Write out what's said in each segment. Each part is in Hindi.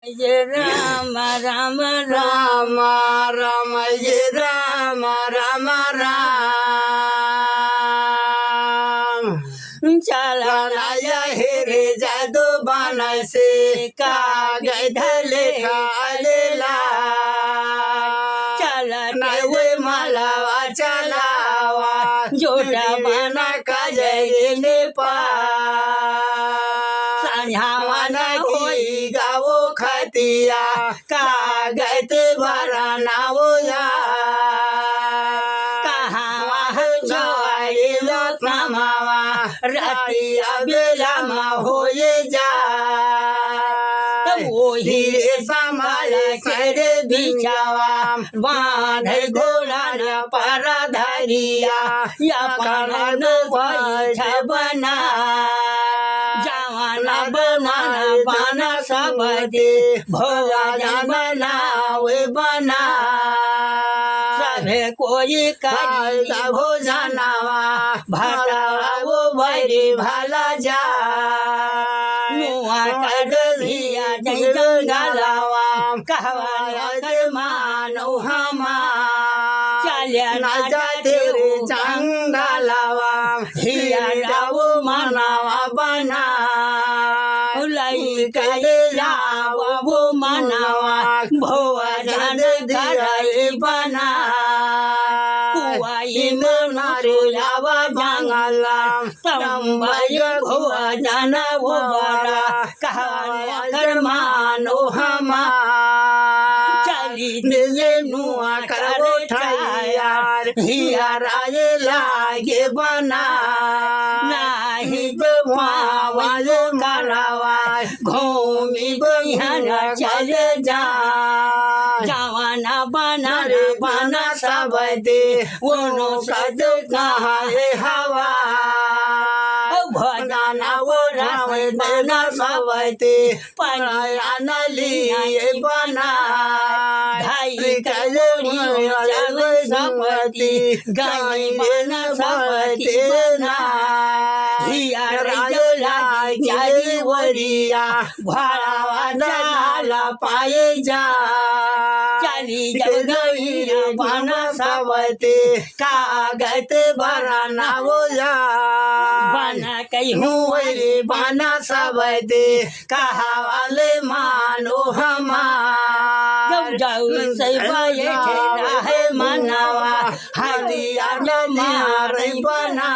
जय राम राम राम राम ये राम राम राम चला लाया हेरे जादू बनाय से कागज लिखालेला चला नवे मलावा चलावा जोड़ा बना काजरे ने पा साझावाना होई गावो खतिया कागज भरा नावो या कहाँ जोआई मावा राती अबेला मा होए जा वही संभाल कर बिचावा बांध घोड़ा न पर धरिया या कान बना जवाना बना बना सब दे भोला बनावे बना सभे कोई काला भोजनावा भाला वो भरी भाला जा नुआ कर दिया जंगलावा कहवा के मानो हमा चलिया ना जाते रे जंगलावा हिया जाओ मनावा बना लई कले जाओ वो मनावा भोवा जान धराई बना कुआई नारे लावा जंगला तंबाई भोवा जाना वो बड़ा कहा कर मानो हमा चली दिए नुआ करो ठायार हिया राय लागे बना नाही वायो करावा घूमी बहन चले जा जवाना बना रे बना सब दे वो सद कहा है हवा भगाना वो रावे बना सब दे पराया नली बना भाई कजोड़ी चल सबती गाय बना सबती ना हिया राजला जाई वरिया भाड़ा डाला पाए जा चली गई बना सबते कागज भरा नावो जा बना कहीं हुए बना सबते कहा वाले मानो हमा जाऊ से बाये ठेला है मनावा हदिया मारे बना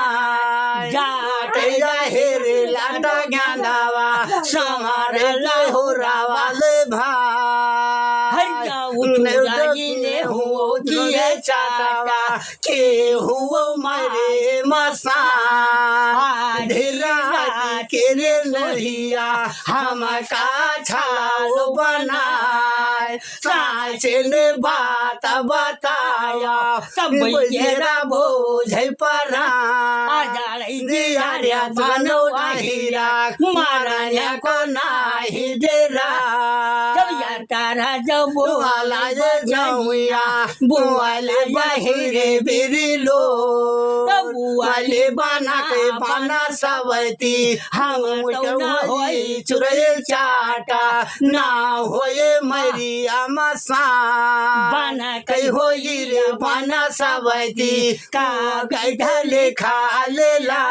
जाटे हेरे लाटा ज्ञानावा समार लहुरा वाले भा हर जाऊ चुराई ले हो किए चाटा के हुओ मरे मसा ढेरा के रे नहिया हम का छाओ बनाए साचे ने बात बताया सब मेरा बोझ परा जाई दिया बनो हीरा मारने को नाही डेरा जब यार तारा जब बुआला ये जाऊया बुआले बहिरे बिरिलो बुआले बना के बना सबती हम तो होई चुरे चाटा ना होए मरी अमसा बना कई होई रे बना सबती का गधले खा लेला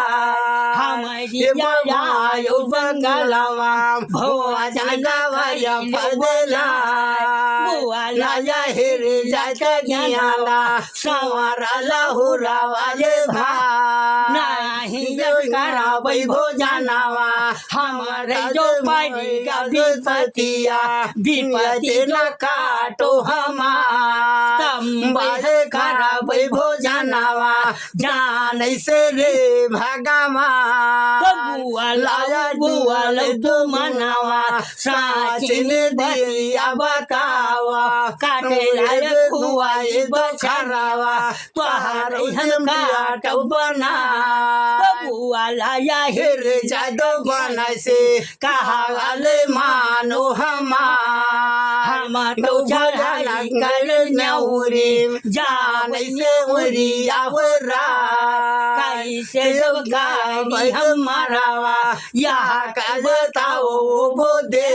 हमारी यो बंगलावा भोआ जंगावा या पदला लाया हेरे जाता ज्ञाला संवारा लहुरा वाले भा नाही करा वैभो जानावा हमारे जो पानी का विपतिया विपति न काटो हमा तम्बाहे करा वैभो जानावा जान से रे भगवा लाया बुआल तू मनावा साचिन दिया बतावा काटे लाय खुआई बखरावा तुहार हम काटो बना बुआला या हिर जादो बना से कहा वाले मानो हमा हम तो झला कर न्याउरी जान से उरी आवरा ऐसे जब गाड़ी हमारा या का बताओ बोदे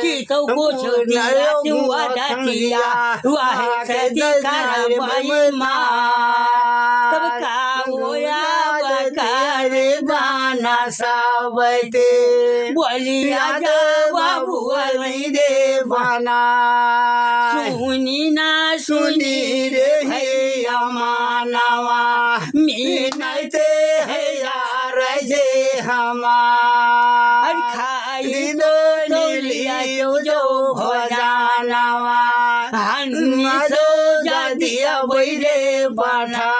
कि तो कुछ दिया तू वादा किया वाह सदी कर भाई माँ तब का होया बकारे बाना सावते बोलिया बाबू वही दे बाना सुनी ना सुनी रे हे अमानवा मी नैते है यार जे हमार खाई दो लियो जो भजानवा हन्नी दो जदिया बैरे बना